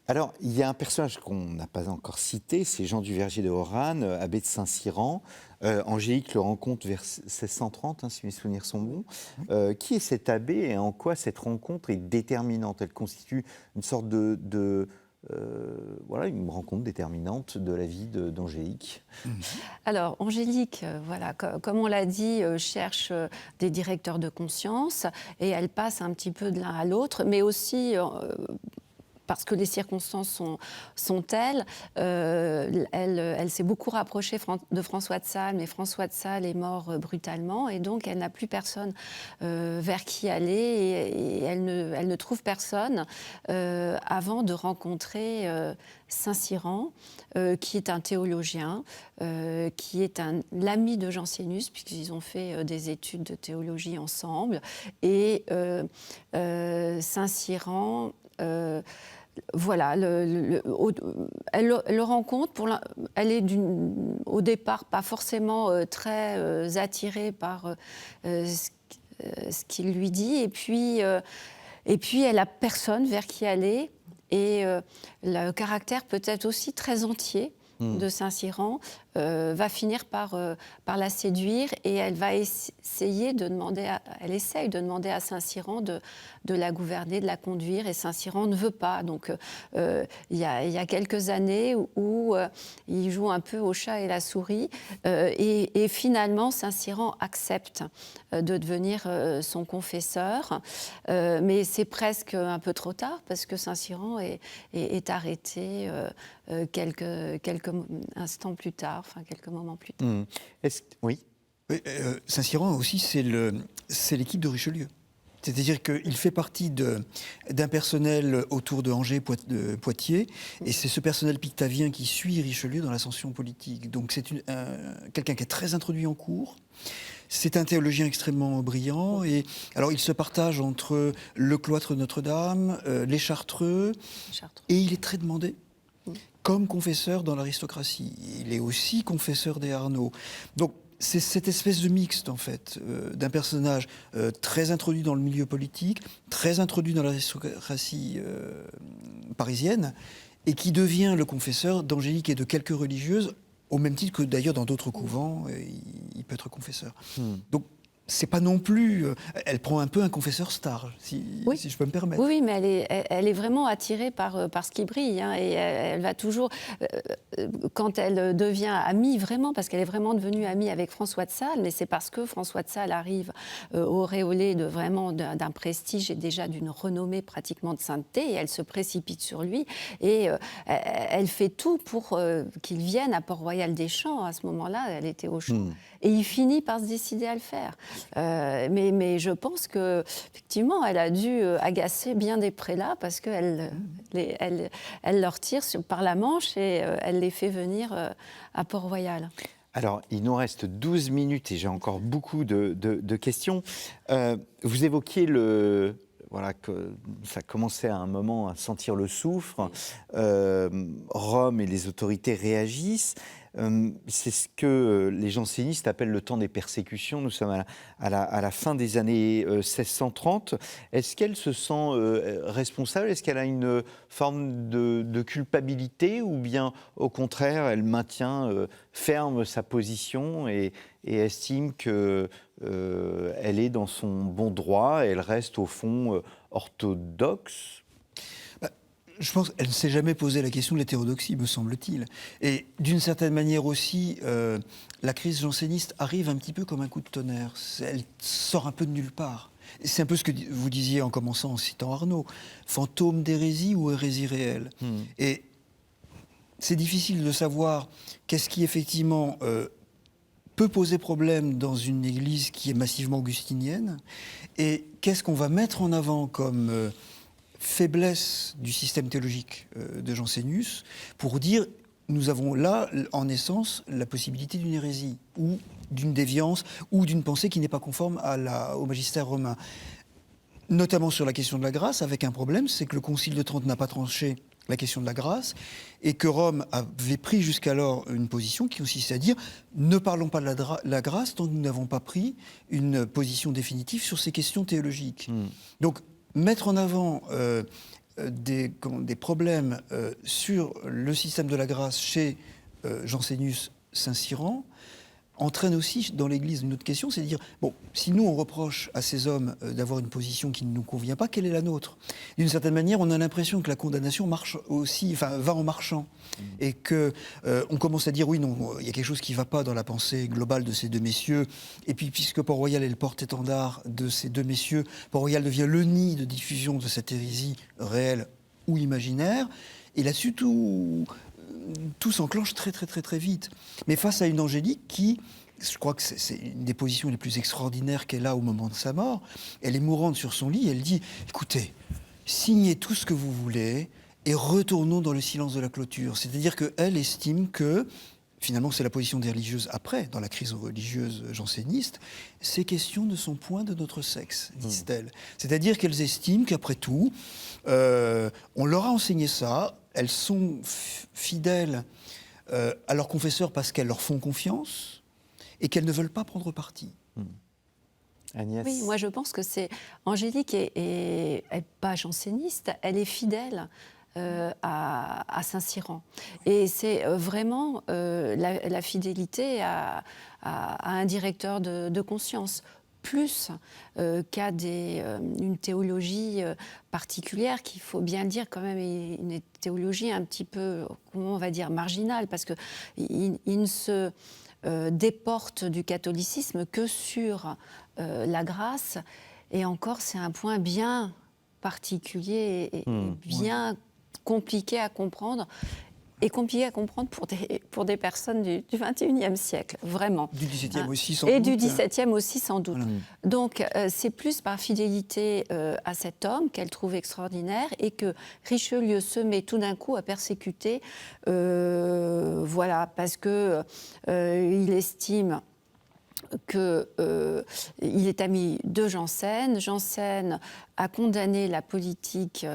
Alors, il y a un personnage qu'on n'a pas encore cité, c'est Jean du Verger de Oran, abbé de Saint-Cyran. Angélique le rencontre vers 1630, si mes souvenirs sont bons. Qui est cet abbé et en quoi cette rencontre est déterminante? Elle constitue une sorte une rencontre déterminante de la vie d'Angélique. Alors, Angélique, comme on l'a dit, cherche des directeurs de conscience et elle passe un petit peu de l'un à l'autre, mais aussi parce que les circonstances sont telles. Elle s'est beaucoup rapprochée de François de Sales, mais François de Sales est mort brutalement, et donc elle n'a plus personne vers qui aller, et elle ne trouve personne avant de rencontrer Saint-Cyran, qui est un théologien, qui est l'ami de Jansénus, puisqu'ils ont fait des études de théologie ensemble. Et Saint-Cyran... Voilà, elle le rencontre. Elle est au départ pas forcément très attirée par ce qu'il lui dit. Et puis elle n'a personne vers qui aller. Et le caractère peut-être aussi très entier de Saint-Cyran va finir par la séduire, et elle va essaye de demander à Saint-Cyran de la gouverner, de la conduire, et Saint-Cyran ne veut pas. Donc il y a quelques années où il joue un peu au chat et la souris, et finalement Saint-Cyran accepte de devenir son confesseur, mais c'est presque un peu trop tard, parce que Saint-Cyran est arrêté quelques instants plus tard, quelques moments plus tard. Oui. Saint-Cyran aussi, c'est l'équipe de Richelieu. C'est-à-dire qu'il fait partie d'un personnel autour de Angers, de Poitiers, et c'est ce personnel pictavien qui suit Richelieu dans l'ascension politique. Donc c'est quelqu'un qui est très introduit en cours. C'est un théologien extrêmement brillant, et alors il se partage entre le cloître de Notre-Dame, les Chartreux, et il est très demandé comme confesseur dans l'aristocratie. Il est aussi confesseur des Arnaud. Donc c'est cette espèce de mixte, en fait, d'un personnage très introduit dans le milieu politique, très introduit dans l'aristocratie parisienne, et qui devient le confesseur d'Angélique et de quelques religieuses, au même titre que d'ailleurs dans d'autres couvents, il peut être confesseur. Donc c'est pas non plus... elle prend un peu un confesseur star, si je peux me permettre. Oui, mais elle est vraiment attirée par ce qui brille. Et elle va toujours... quand elle devient amie, vraiment, parce qu'elle est vraiment devenue amie avec François de Sales, mais c'est parce que François de Sales arrive auréolé d'un prestige et déjà d'une renommée pratiquement de sainteté, et elle se précipite sur lui. Et elle fait tout pour qu'il vienne à Port-Royal des Champs. À ce moment-là, elle était au Champ. Et il finit par se décider à le faire. Mais je pense qu'effectivement, elle a dû agacer bien des prélats, parce qu'elle leur tire par la manche et elle les fait venir à Port-Royal. Alors, il nous reste 12 minutes et j'ai encore beaucoup de questions. Vous évoquiez que ça commençait à un moment à sentir le soufre. Rome et les autorités réagissent. C'est ce que les jansénistes appellent le temps des persécutions. Nous sommes à la fin des années 1630. Est-ce qu'elle se sent responsable? Est-ce qu'elle a une forme de culpabilité, ou bien au contraire elle maintient ferme sa position et estime qu'elle est dans son bon droit, et elle reste au fond orthodoxe? Je pense qu'elle ne s'est jamais posé la question de l'hétérodoxie, me semble-t-il. Et d'une certaine manière aussi, la crise janséniste arrive un petit peu comme un coup de tonnerre. Elle sort un peu de nulle part. C'est un peu ce que vous disiez en commençant, en citant Arnaud. Fantôme d'hérésie ou hérésie réelle. Et c'est difficile de savoir qu'est-ce qui effectivement peut poser problème dans une église qui est massivement augustinienne, et qu'est-ce qu'on va mettre en avant comme faiblesse du système théologique de Jansénius pour dire nous avons là en essence la possibilité d'une hérésie ou d'une déviance ou d'une pensée qui n'est pas conforme au magistère romain, notamment sur la question de la grâce, avec un problème, c'est que le Concile de Trente n'a pas tranché la question de la grâce, et que Rome avait pris jusqu'alors une position qui consistait à dire ne parlons pas de la grâce tant que nous n'avons pas pris une position définitive sur ces questions théologiques. Donc mettre en avant des problèmes sur le système de la grâce chez Jansénius Saint-Cyran entraîne aussi dans l'Église une autre question, c'est de dire, bon, si nous on reproche à ces hommes d'avoir une position qui ne nous convient pas, quelle est la nôtre? D'une certaine manière, on a l'impression que la condamnation marche aussi, va en marchant, et que on commence à dire, oui, non, il y a quelque chose qui ne va pas dans la pensée globale de ces deux messieurs, et puis puisque Port-Royal est le porte-étendard de ces deux messieurs, Port-Royal devient le nid de diffusion de cette hérésie réelle ou imaginaire, et là-dessus tout s'enclenche très très très très vite. Mais face à une Angélique qui, je crois que c'est une des positions les plus extraordinaires qu'elle a au moment de sa mort, elle est mourante sur son lit, elle dit, écoutez, signez tout ce que vous voulez et retournons dans le silence de la clôture. C'est-à-dire qu'elle estime que, finalement c'est la position des religieuses après, dans la crise religieuse janséniste, ces questions ne sont point de notre sexe, disent-elles. C'est-à-dire qu'elles estiment qu'après tout, on leur a enseigné ça, elles sont fidèles à leurs confesseurs parce qu'elles leur font confiance et qu'elles ne veulent pas prendre parti. Agnès. Oui, moi je pense que c'est Angélique est pas janséniste, elle est fidèle à Saint-Cyran. Et c'est vraiment la fidélité à un directeur de conscience, plus qu'à une théologie particulière, qu'il faut bien dire quand même, une théologie un petit peu, comment on va dire, marginale, parce qu'il ne se déporte du catholicisme que sur la grâce, et encore c'est un point bien particulier et bien compliqué à comprendre, et compliqué à comprendre pour des personnes du XXIe siècle, vraiment. Du XVIIe aussi, sans doute. Et doute. du XVIIe aussi, sans doute. Voilà. Donc, c'est plus par fidélité à cet homme qu'elle trouve extraordinaire, et que Richelieu se met tout d'un coup à persécuter, voilà, parce que il estime qu'il est ami de Jansen. Jansen a condamné la politique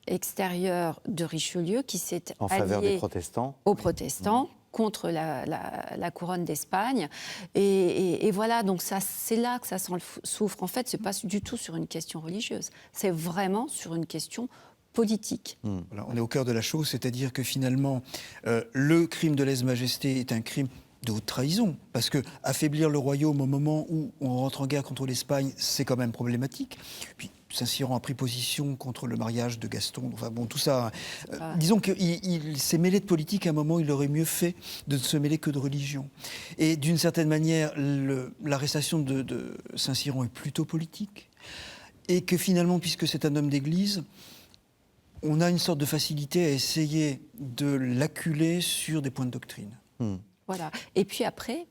extérieure de Richelieu, qui s'est en faveur des protestants, aux protestants, contre la couronne d'Espagne. Et voilà, donc c'est là que ça souffre. En fait, ce n'est pas du tout sur une question religieuse, c'est vraiment sur une question politique. Voilà, on est au cœur de la chose, c'est-à-dire que finalement, le crime de lèse-majesté est un crime de haute trahison, parce que affaiblir le royaume au moment où on rentre en guerre contre l'Espagne, c'est quand même problématique. Puis Saint-Cyran a pris position contre le mariage de Gaston, enfin bon, tout ça. Disons qu'il s'est mêlé de politique à un moment où il aurait mieux fait de ne se mêler que de religion. Et d'une certaine manière, l'arrestation de Saint-Cyran est plutôt politique, et que finalement, puisque c'est un homme d'église, on a une sorte de facilité à essayer de l'acculer sur des points de doctrine. Voilà. Et puis après,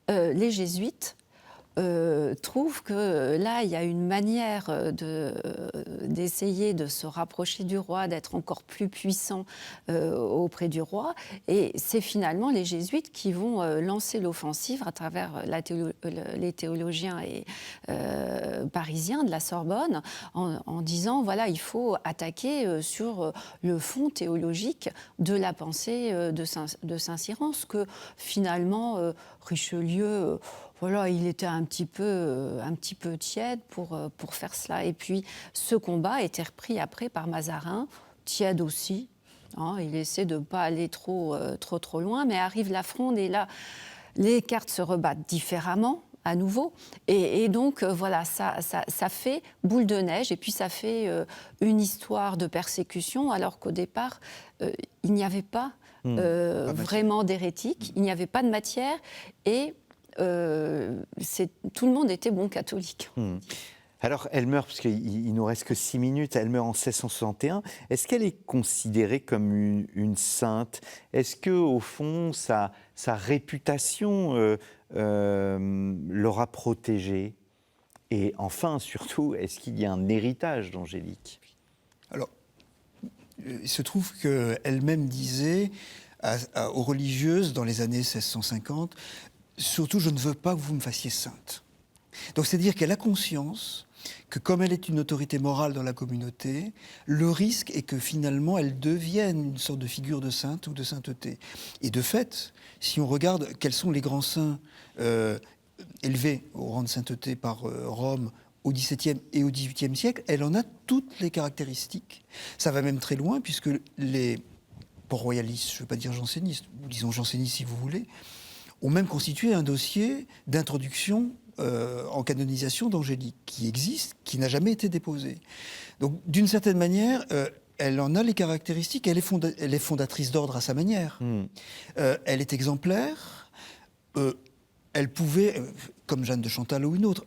les jésuites trouvent que là, il y a une manière d'essayer de se rapprocher du roi, d'être encore plus puissant auprès du roi. Et c'est finalement les jésuites qui vont lancer l'offensive à travers les théologiens et parisiens de la Sorbonne en disant, voilà, il faut attaquer sur le fond théologique de la pensée de Saint-Cyran, ce que finalement Richelieu... voilà, il était un petit peu tiède pour faire cela. Et puis, ce combat a été repris après par Mazarin, tiède aussi. Hein, il essaie de ne pas aller trop loin, mais arrive la Fronde et là, les cartes se rebattent différemment à nouveau. Et donc, voilà, ça fait boule de neige et puis ça fait une histoire de persécution, alors qu'au départ, il n'y avait pas vraiment d'hérétiques, il n'y avait pas de matière et tout le monde était bon catholique. Alors, elle meurt, parce qu'il nous reste que 6 minutes, elle meurt en 1661. Est-ce qu'elle est considérée comme une sainte? Est-ce qu'au fond, sa réputation l'aura protégée? Et enfin, surtout, est-ce qu'il y a un héritage d'Angélique? Alors, il se trouve qu'elle-même disait aux religieuses dans les années 1650, « Surtout, je ne veux pas que vous me fassiez sainte ». Donc, c'est-à-dire qu'elle a conscience que comme elle est une autorité morale dans la communauté, le risque est que finalement elle devienne une sorte de figure de sainte ou de sainteté. Et de fait, si on regarde quels sont les grands saints élevés au rang de sainteté par Rome au XVIIe et au XVIIIe siècle, elle en a toutes les caractéristiques. Ça va même très loin puisque les port-royalistes, je ne veux pas dire jansénistes, ou disons jansénistes si vous voulez, ont même constitué un dossier d'introduction en canonisation d'Angélique, qui existe, qui n'a jamais été déposé. Donc, d'une certaine manière, elle en a les caractéristiques, elle est fondatrice d'ordre à sa manière. Elle est exemplaire, elle pouvait, comme Jeanne de Chantal ou une autre,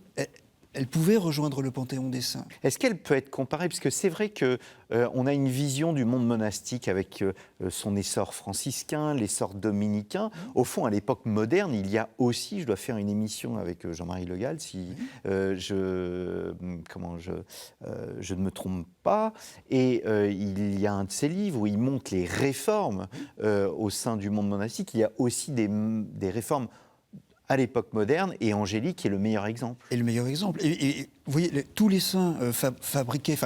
elle pouvait rejoindre le Panthéon des Saints. Est-ce qu'elle peut être comparée? Parce que c'est vrai qu'on a une vision du monde monastique avec son essor franciscain, l'essor dominicain. Au fond, à l'époque moderne, il y a aussi, je dois faire une émission avec Jean-Marie Le Gall, si je ne me trompe pas, et il y a un de ses livres où il montre les réformes au sein du monde monastique. Il y a aussi des réformes à l'époque moderne, et Angélique est le meilleur exemple. Et le meilleur exemple. Et vous voyez, tous les saints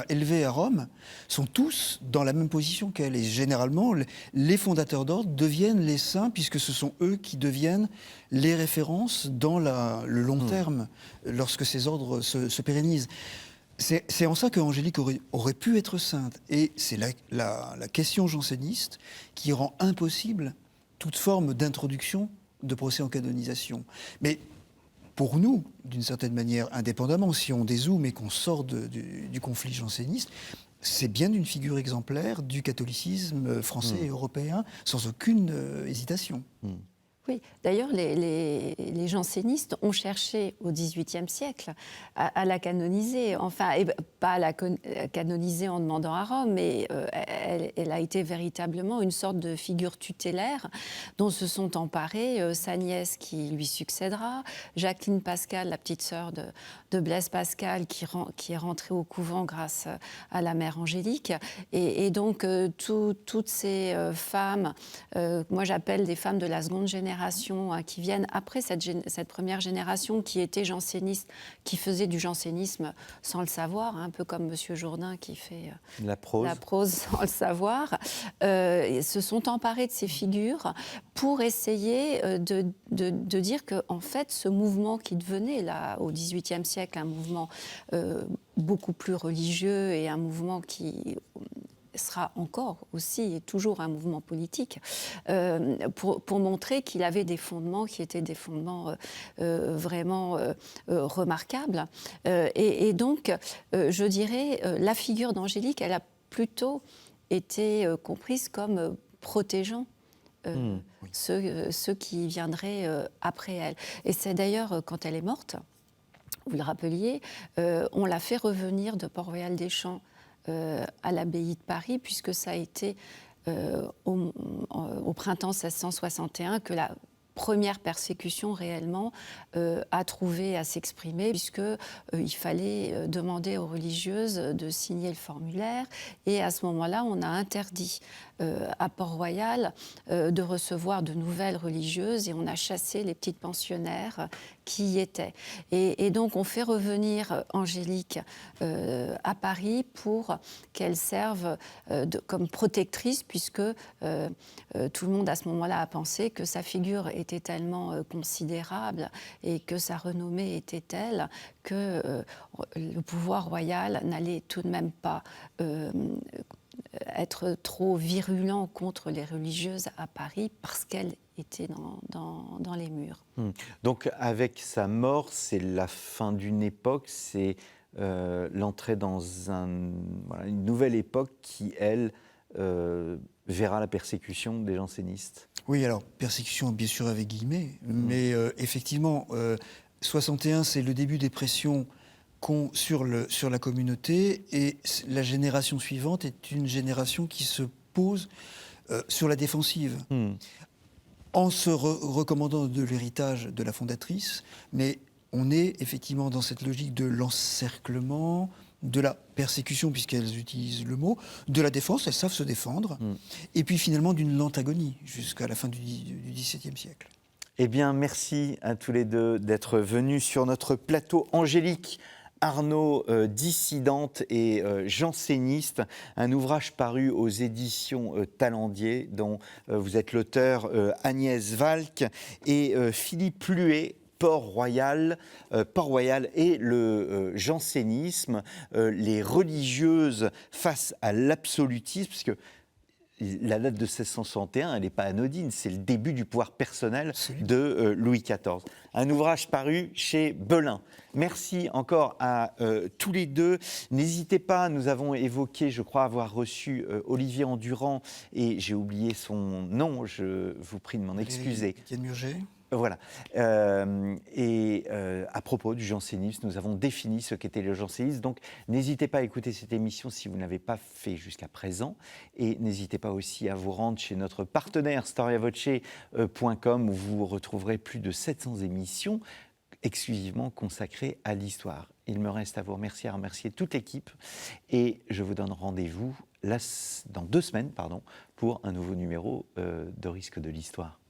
élevés à Rome sont tous dans la même position qu'elle. Et généralement, les fondateurs d'ordre deviennent les saints, puisque ce sont eux qui deviennent les références dans le long terme, lorsque ces ordres se pérennisent. C'est en ça qu'Angélique aurait pu être sainte. Et c'est la question janséniste qui rend impossible toute forme d'introduction de procès en canonisation. Mais pour nous, d'une certaine manière, indépendamment, si on dézoome et qu'on sort du conflit janséniste, c'est bien une figure exemplaire du catholicisme français et européen, sans aucune hésitation. Oui, d'ailleurs, les jansénistes ont cherché au XVIIIe siècle à la canoniser. Enfin, pas à la canoniser en demandant à Rome, mais elle a été véritablement une sorte de figure tutélaire dont se sont emparées sa nièce qui lui succédera, Jacqueline Pascal, la petite sœur de Blaise Pascal, qui est rentrée au couvent grâce à la mère Angélique. Et donc, toutes ces femmes, moi j'appelle des femmes de la seconde génération, qui viennent après cette première génération qui était janséniste, qui faisait du jansénisme sans le savoir, un peu comme Monsieur Jourdain qui fait la prose sans le savoir, se sont emparés de ces figures pour essayer de dire que en fait ce mouvement qui devenait là au XVIIIe siècle un mouvement beaucoup plus religieux et un mouvement qui sera encore aussi et toujours un mouvement politique, pour montrer qu'il avait des fondements qui étaient des fondements vraiment remarquables. Et donc, je dirais, la figure d'Angélique, elle a plutôt été comprise comme protégeant ceux qui viendraient après elle. Et c'est d'ailleurs, quand elle est morte, vous le rappeliez, on l'a fait revenir de Port-Royal-des-Champs à l'abbaye de Paris, puisque ça a été au printemps 1661 que première persécution réellement a trouvé à s'exprimer, puisque il fallait demander aux religieuses de signer le formulaire, et à ce moment-là, on a interdit à Port-Royal de recevoir de nouvelles religieuses, et on a chassé les petites pensionnaires qui y étaient. Et donc on fait revenir Angélique à Paris pour qu'elle serve comme protectrice, puisque tout le monde à ce moment-là a pensé que sa figure était tellement considérable et que sa renommée était telle que le pouvoir royal n'allait tout de même pas être trop virulent contre les religieuses à Paris, parce qu'elles étaient dans les murs. Donc avec sa mort, c'est la fin d'une époque, c'est l'entrée dans une nouvelle époque qui, elle, verra la persécution des jansénistes. Oui, alors, persécution, bien sûr, avec guillemets, mais effectivement, 61, c'est le début des pressions qu'ont sur la communauté, et la génération suivante est une génération qui se pose sur la défensive, en se recommandant de l'héritage de la fondatrice, mais on est effectivement dans cette logique de l'encerclement, de la persécution, puisqu'elles utilisent le mot, de la défense, elles savent se défendre, et puis finalement d'une lente agonie jusqu'à la fin du XVIIe siècle. Eh bien, merci à tous les deux d'être venus sur notre plateau. Angélique Arnaud, dissidente et janséniste, un ouvrage paru aux éditions Talendier, dont vous êtes l'auteur, Agnès Valk, et Philippe Luet, Port-Royal et le jansénisme, les religieuses face à l'absolutisme, parce que la date de 1661, elle n'est pas anodine, c'est le début du pouvoir personnel de Louis XIV. Un ouvrage paru chez Belin. Merci encore à tous les deux. N'hésitez pas, nous avons évoqué, je crois avoir reçu Olivier Endurant, et j'ai oublié son nom, je vous prie de m'en excuser. Étienne Murger. Voilà. À propos du jansénisme, nous avons défini ce qu'était le jansénisme. Donc, n'hésitez pas à écouter cette émission si vous ne l'avez pas fait jusqu'à présent. Et n'hésitez pas aussi à vous rendre chez notre partenaire storiavoce.com, où vous retrouverez plus de 700 émissions exclusivement consacrées à l'histoire. Il me reste à vous remercier, à remercier toute l'équipe. Et je vous donne rendez-vous dans 2 semaines pour un nouveau numéro de Risque de l'Histoire.